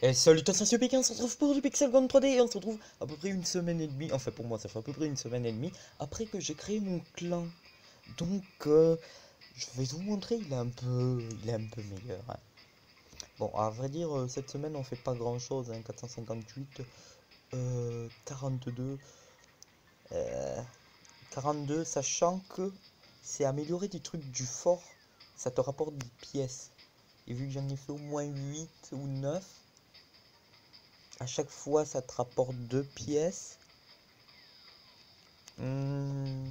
Et salutations sur Pékin, on se retrouve pour du Pixel Gun 3D et on se retrouve à peu près une semaine et demie, enfin pour moi ça fait à peu près une semaine et demie après que j'ai créé mon clan. Donc je vais vous montrer, il est un peu meilleur, hein. Bon, à vrai dire, cette semaine on fait pas grand chose, hein, 458, 42, euh, 42, sachant que c'est améliorer des trucs du fort, ça te rapporte des pièces. Et vu que j'en ai fait au moins 8 ou 9, à chaque fois ça te rapporte 2 pièces. En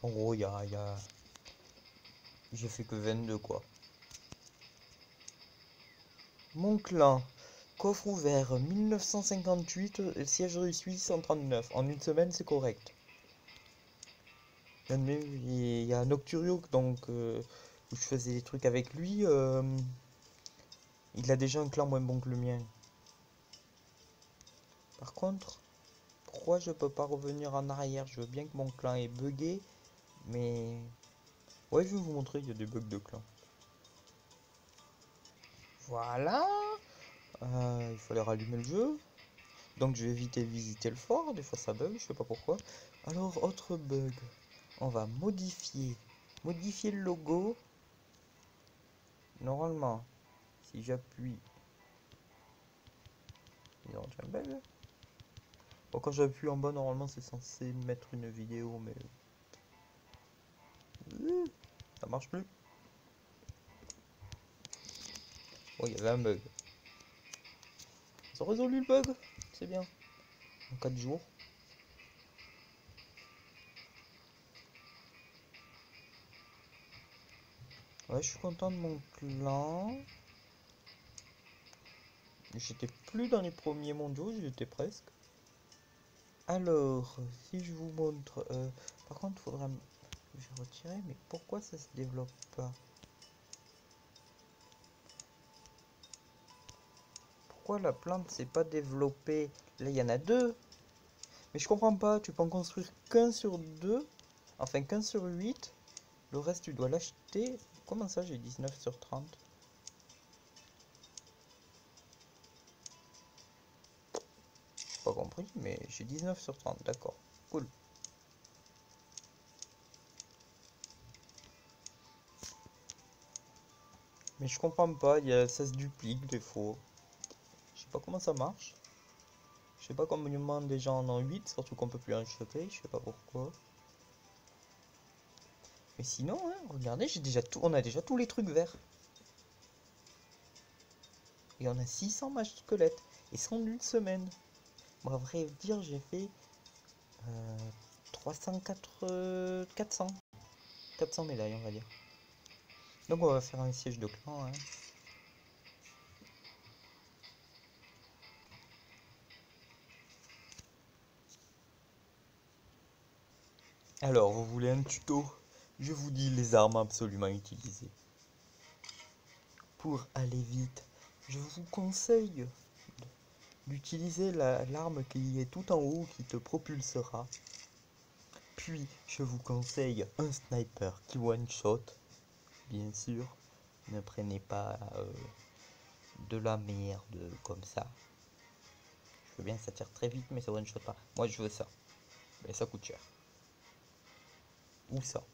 gros, j'ai fait que 22 quoi. Mon clan, coffre ouvert 1958, siège reçu 139. En une semaine, c'est correct. Il y a Nocturio, donc où je faisais des trucs avec lui. Il a déjà un clan moins bon que le mien. Par contre, pourquoi je peux pas revenir en arrière? Je veux bien que mon clan est buggé, mais ouais, je vais vous montrer, il y a des bugs de clan. Voilà. Il fallait rallumer le jeu. Donc je vais éviter de visiter le fort, des fois ça bug, je sais pas pourquoi. Alors, autre bug, on va modifier le logo. Normalement, si j'appuie, ils ont déjà un bug. Bon, quand j'appuie en bas, normalement c'est censé mettre une vidéo, mais ça marche plus. Oh, il y avait un bug. Ils ont résolu le bug, c'est bien. En 4 jours. Ouais, je suis content de mon clan. J'étais plus dans les premiers mondiaux, j'étais presque. Alors, si je vous montre... par contre, faudra... Je vais retirer, mais pourquoi ça se développe pas? Pourquoi la plante s'est pas développée? Là, il y en a deux. Mais je comprends pas, tu peux en construire qu'un sur deux. Enfin, qu'un sur 8. Le reste, tu dois l'acheter. Comment ça, j'ai 19 sur 30? J'ai pas compris, mais j'ai 19 sur 30, d'accord. Cool. Mais je comprends pas, ça se duplique des fois. Je sais pas comment ça marche. Je sais pas combien des gens en ont 8, surtout qu'on peut plus en acheter, je sais pas pourquoi. Mais sinon, hein, regardez, j'ai déjà tout, on a déjà tous les trucs verts. Et on a 600 matchs squelettes. Et c'est en une semaine. Bon, à vrai dire, j'ai fait 304, 400. 400 médailles, on va dire. Donc on va faire un siège de clan, hein. Alors, vous voulez un tuto? Je vous dis les armes absolument utilisées. Pour aller vite, je vous conseille d'utiliser l'arme qui est tout en haut qui te propulsera. Puis, je vous conseille un sniper qui one-shot, bien sûr. Ne prenez pas de la merde comme ça. Je veux bien, ça tire très vite, mais ça one-shot pas. Moi, je veux ça. Mais ça coûte cher. Ou ça.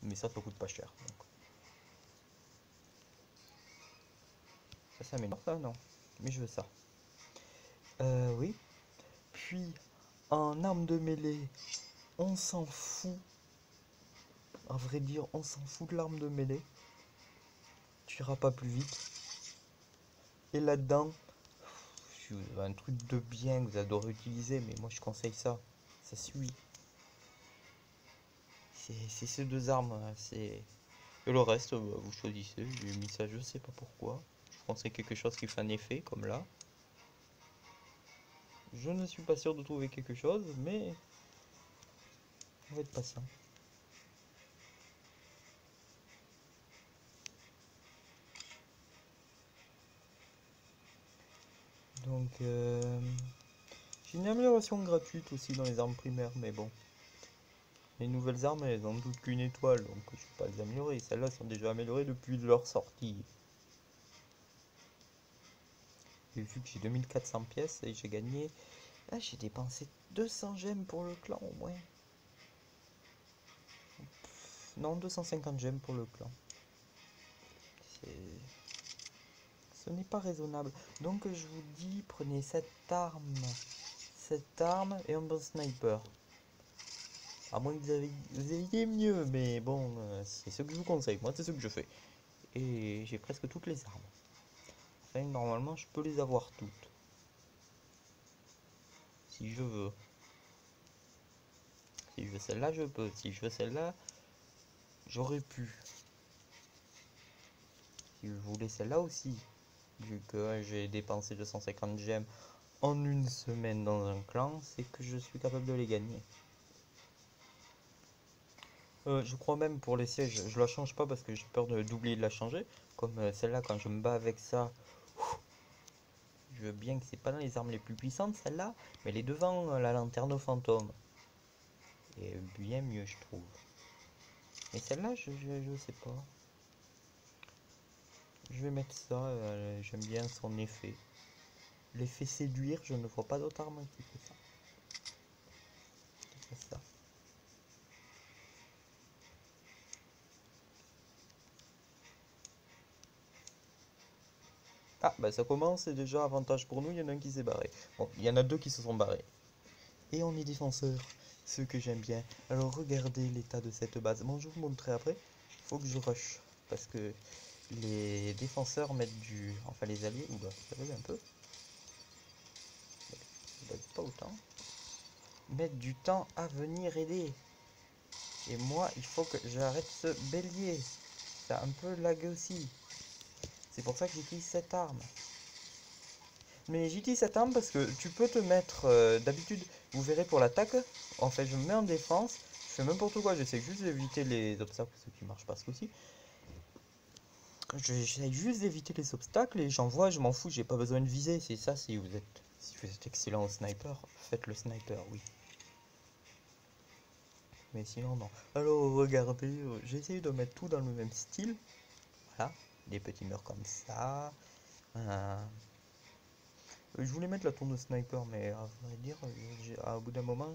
Mais ça coûte pas cher. Donc. Ça s'améliore ça? Non. Mais je veux ça. Oui. Puis, en arme de mêlée, on s'en fout. À vrai dire, on s'en fout de l'arme de mêlée. Tu iras pas plus vite. Et là-dedans, si vous avez un truc de bien que vous adorez utiliser, mais moi je conseille ça. Ça suit. C'est ces deux armes, hein, c'est... Et le reste, vous choisissez. J'ai mis ça, je sais pas pourquoi. Je pensais quelque chose qui fait un effet, comme là. Je ne suis pas sûr de trouver quelque chose, mais on va être patient. Donc, j'ai une amélioration gratuite aussi dans les armes primaires, mais bon. Les nouvelles armes, elles ont toutes qu'une étoile, donc je ne vais pas les améliorer. Celles-là sont déjà améliorées depuis leur sortie. Et vu que j'ai 2400 pièces et j'ai gagné... Ah, j'ai dépensé 200 gemmes pour le clan au moins. Non, 250 gemmes pour le clan. Ce n'est pas raisonnable. Donc je vous dis, prenez cette arme et un bon sniper. À moins que vous ayez mieux, mais bon, c'est ce que je vous conseille. Moi, c'est ce que je fais. Et j'ai presque toutes les armes. Enfin, normalement, je peux les avoir toutes. Si je veux. Si je veux celle-là, je peux. Si je veux celle-là, j'aurais pu. Si je voulais celle-là aussi. Vu que j'ai dépensé 250 gemmes en une semaine dans un clan, c'est que je suis capable de les gagner. Je crois même pour les sièges, je la change pas parce que j'ai peur d'oublier de la changer. Comme celle-là, quand je me bats avec ça, je veux bien que c'est pas dans les armes les plus puissantes celle-là, mais elle est devant la lanterne fantôme. Et bien mieux, je trouve. Et celle-là, je sais pas. Je vais mettre ça, j'aime bien son effet. L'effet séduire, je ne vois pas d'autre arme qui fait ça. C'est ça. Ah, bah ça commence, c'est déjà avantage pour nous, il y en a un qui s'est barré. Bon, il y en a deux qui se sont barrés. Et on est défenseur, ce que j'aime bien. Alors regardez l'état de cette base. Bon, je vous montrerai après. Il faut que je rush. Parce que les défenseurs mettent du... Enfin les alliés, oula, ça bug un peu. Ça bug pas autant. Mettent du temps à venir aider. Et moi, il faut que j'arrête ce bélier. Ça a un peu lagué aussi. C'est pour ça que j'utilise cette arme. Mais j'utilise cette arme parce que tu peux te mettre... D'habitude, vous verrez pour l'attaque, en fait, je me mets en défense. Je fais n'importe quoi, j'essaie juste d'éviter les obstacles, ce qui marche pas ce coup-ci. J'essaie juste d'éviter les obstacles et j'envoie, je m'en fous, j'ai pas besoin de viser. C'est ça, si vous êtes excellent au sniper, faites le sniper, oui. Mais sinon, non. Alors, regardez, j'ai essayé de mettre tout dans le même style. Voilà, des petits murs comme ça. Je voulais mettre la tourne de sniper, mais à vrai dire, au bout d'un moment...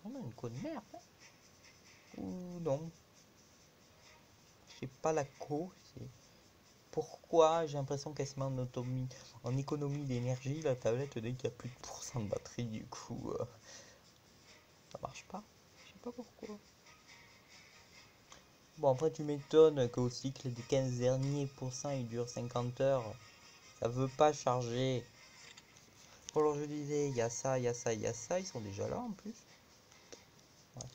On a une co de merde, hein. Ou non. J'ai pas la co, c'est... Pourquoi j'ai l'impression qu'elle se met en économie d'énergie, la tablette, dès qu'il y a plus de pourcent de batterie, du coup... ça marche pas. Je sais pas pourquoi. Bon, après, tu m'étonnes qu'au cycle des 15 derniers pourcents, il dure 50 heures. Ça veut pas charger. Bon, alors je disais, il y a ça, il y a ça, il y a ça. Ils sont déjà là en plus. Ouais.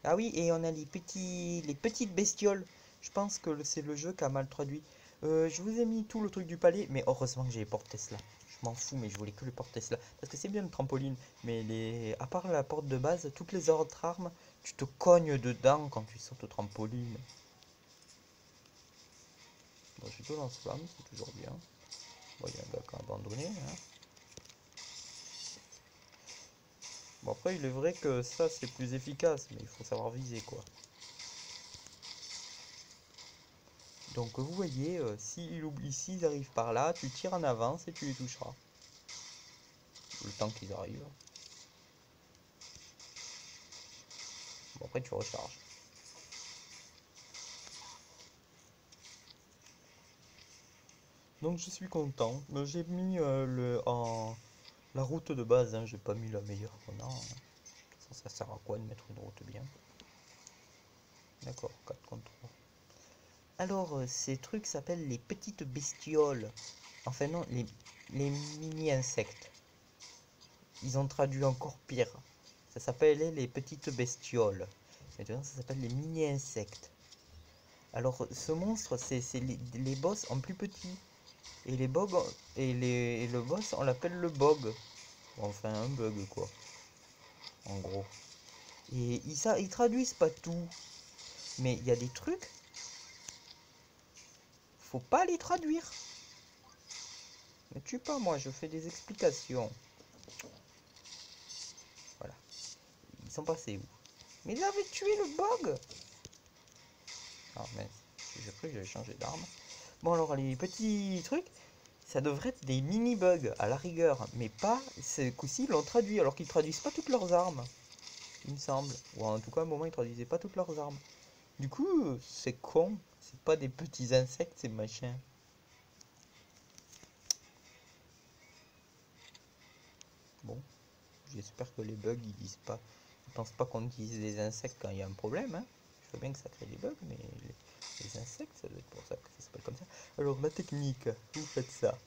Ah oui, et on a les petites bestioles. Je pense que c'est le jeu qui a mal traduit. Je vous ai mis tout le truc du palais, mais heureusement que j'ai les portes Tesla. Je m'en fous, mais je voulais que les portes Tesla. Parce que c'est bien le trampoline, mais à part la porte de base, toutes les autres armes, tu te cognes dedans quand tu sautes au trampoline. Bon, j'ai deux lance-flammes, c'est toujours bien. Bon, il y a un gars qui a abandonné. Hein. Bon, après, il est vrai que ça, c'est plus efficace, mais il faut savoir viser, quoi. Donc, vous voyez, s'ils arrivent par là, tu tires en avance et tu les toucheras. Le temps qu'ils arrivent. Bon, après, tu recharges. Donc, je suis content. J'ai mis la route de base, hein. J'ai pas mis la meilleure qu'on a. Hein. Ça sert à quoi de mettre une route bien? D'accord, 4 contre 3. Alors, ces trucs s'appellent les petites bestioles. Enfin non, les mini-insectes. Ils ont traduit encore pire. Ça s'appelait les petites bestioles. Maintenant, ça s'appelle les mini-insectes. Alors, ce monstre, c'est les boss en plus petit. Et les bogs, et le boss, on l'appelle le bog. Enfin, un bug, quoi. En gros. Et ils traduisent pas tout. Mais il y a des trucs, faut pas les traduire. Ne tue pas, moi, je fais des explications. Voilà. Ils sont passés où? Mais ils avaient tué le bug. Ah mince, j'ai cru que j'avais changé d'arme. Bon alors les petits trucs, ça devrait être des mini-bugs à la rigueur, mais pas, ce coup-ci ils l'ont traduit, alors qu'ils traduisent pas toutes leurs armes, il me semble. Ou en tout cas à un moment ils traduisaient pas toutes leurs armes. Du coup, c'est con, c'est pas des petits insectes ces machins. Bon, j'espère que les bugs ils disent pas, ils pensent pas qu'on utilise des insectes quand il y a un problème, hein. Je veux bien que ça crée des bugs, mais les insectes, ça doit être pour ça que ça s'appelle comme ça. Alors la technique, vous faites ça.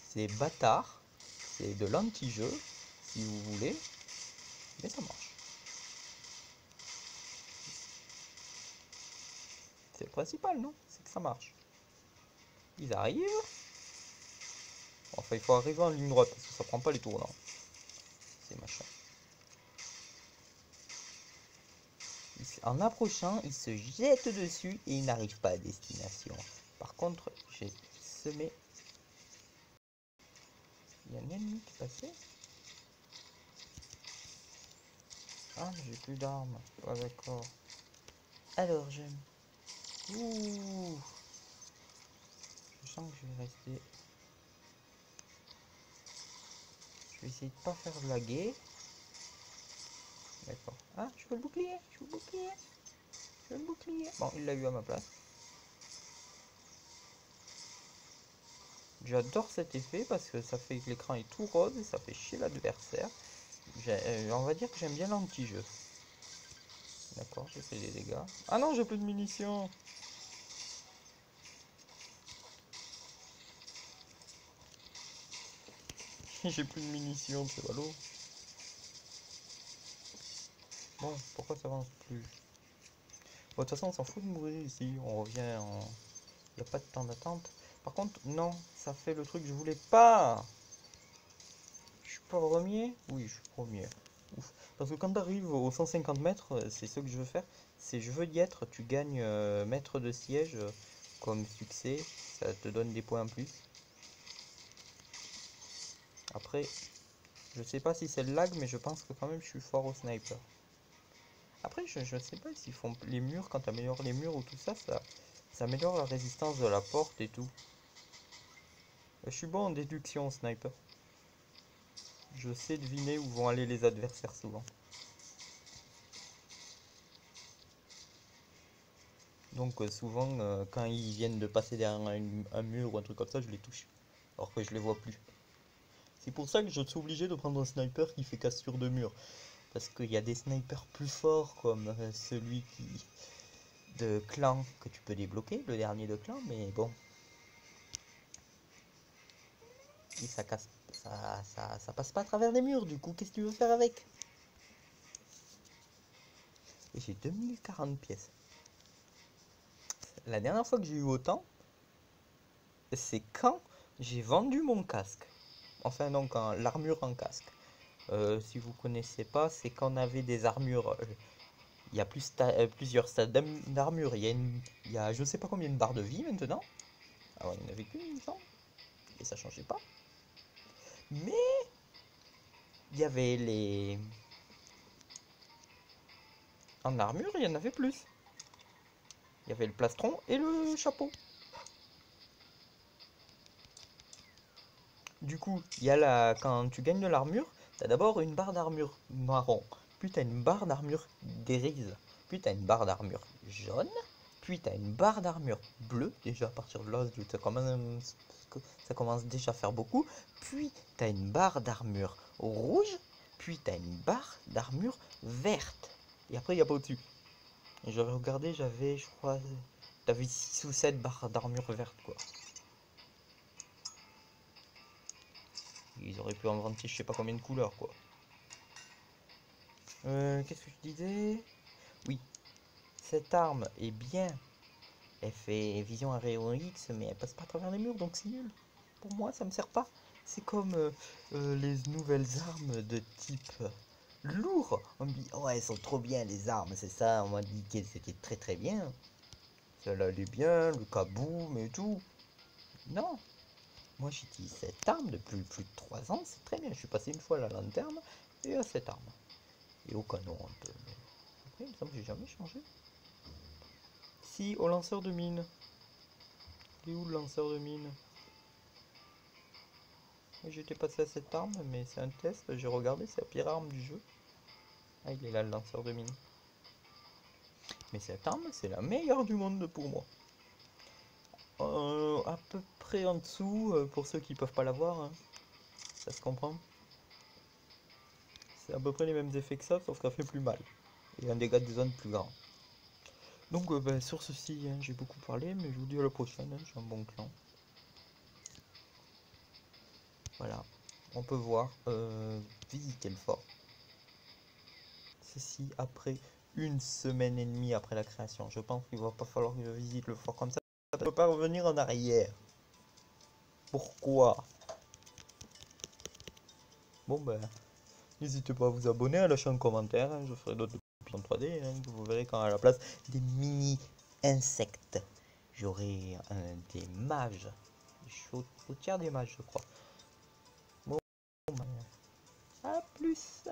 C'est bâtard, c'est de l'anti-jeu, si vous voulez, mais ça marche. C'est le principal, non? C'est que ça marche. Ils arrivent. Enfin, il faut arriver en ligne droite, parce que ça prend pas les tournants. Ces machins. En approchant, ils se jettent dessus et ils n'arrivent pas à destination. Par contre, j'ai semé. Il y a un ennemi qui est passé. Ah, mais j'ai plus d'armes. Ah, d'accord. Alors, j'aime. Ouh. Je sens que je vais rester. Je vais essayer de pas faire laguer. D'accord. Ah, je veux le bouclier. Je veux le bouclier. Je veux le bouclier. Bon, il l'a eu à ma place. J'adore cet effet parce que ça fait que l'écran est tout rose et ça fait chier l'adversaire. On va dire que j'aime bien l'anti-jeu. D'accord, j'ai fait des dégâts. Ah non, j'ai plus de munitions. J'ai plus de munitions, c'est ballot. Bon, pourquoi ça avance plus? Bon, de toute façon, on s'en fout de mourir ici. On revient en... Il n'y a pas de temps d'attente. Par contre, non, ça fait le truc que je voulais pas. Je suis pas premier? Oui, je suis premier. Ouf. Parce que quand tu arrives aux 150 mètres, c'est ce que je veux faire. C'est je veux y être, tu gagnes maître de siège comme succès. Ça te donne des points en plus. Après, je sais pas si c'est le lag, mais je pense que quand même je suis fort au sniper. Après, je sais pas s'ils font les murs, quand tu améliores les murs ou tout ça, ça améliore la résistance de la porte et tout. Je suis bon en déduction au sniper. Je sais deviner où vont aller les adversaires souvent. Donc souvent, quand ils viennent de passer derrière un mur ou un truc comme ça, je les touche. Alors que je les vois plus. C'est pour ça que je suis obligé de prendre un sniper qui fait cassure de mur. Parce qu'il y a des snipers plus forts comme celui qui de clan que tu peux débloquer, le dernier de clan, mais bon. Et ça casse, ça passe pas à travers les murs, du coup, qu'est-ce que tu veux faire avec? Et j'ai 2040 pièces. La dernière fois que j'ai eu autant, c'est quand j'ai vendu mon casque. Enfin non, quand l'armure en casque. Si vous connaissez pas, c'est quand on avait des armures. Il y a plusieurs stades d'armure. Il y a je sais pas combien de barres de vie maintenant. Ah ouais, il n'y en avait qu'une, il me semble. Et ça changeait pas. Mais il y avait les... En armure, il y en avait plus. Il y avait le plastron et le chapeau. Du coup, il y a quand tu gagnes de l'armure, t'as d'abord une barre d'armure marron, puis t'as une barre d'armure grise, puis t'as une barre d'armure jaune, puis t'as une barre d'armure bleue. Déjà à partir de là, ça commence déjà à faire beaucoup. Puis t'as une barre d'armure rouge, puis t'as une barre d'armure verte. Et après, il n'y a pas au-dessus. Et j'avais regardé, j'avais, je crois, t'avais 6 ou 7 barres d'armure verte, quoi. Ils auraient pu inventer je sais pas combien de couleurs, quoi. Qu'est-ce que je disais? Oui, cette arme est bien. Elle fait vision à rayon X, mais elle passe pas à travers les murs, donc c'est nul. Pour moi, ça me sert pas. C'est comme les nouvelles armes de type lourd. On me dit, oh, elles sont trop bien les armes, c'est ça. On m'a dit qu'elles étaient très très bien. Celle-là, elle est bien, le kaboom et tout. Non, moi j'utilise cette arme depuis plus de 3 ans, c'est très bien. Je suis passé une fois à la lanterne et à cette arme. Et au canon un peu. Mais... Après, il me semble que j'ai jamais changé. Si, au lanceur de mine. Il est où le lanceur de mine? J'étais passé à cette arme, mais c'est un test, j'ai regardé, c'est la pire arme du jeu. Ah, il est là le lanceur de mine. Mais cette arme, c'est la meilleure du monde pour moi. À peu près en dessous, pour ceux qui peuvent pas l'avoir, hein. Ça se comprend. C'est à peu près les mêmes effets que ça, sauf qu'elle fait plus mal. Et un dégât de zone plus grand. Donc sur ceci, hein, j'ai beaucoup parlé, mais je vous dis à la prochaine, hein, j'ai un bon clan. Voilà, on peut voir visiter le fort. Ceci après une semaine et demie après la création. Je pense qu'il va pas falloir que je visite le fort comme ça. Je ne peux pas revenir en arrière. Pourquoi? Bon ben, n'hésitez pas à vous abonner, à lâcher un commentaire. Hein, je ferai d'autres en 3D. Hein, vous verrez quand à la place des mini insectes, j'aurai des mages. Je suis au tiers des mages, je crois. Bon, ben, à plus.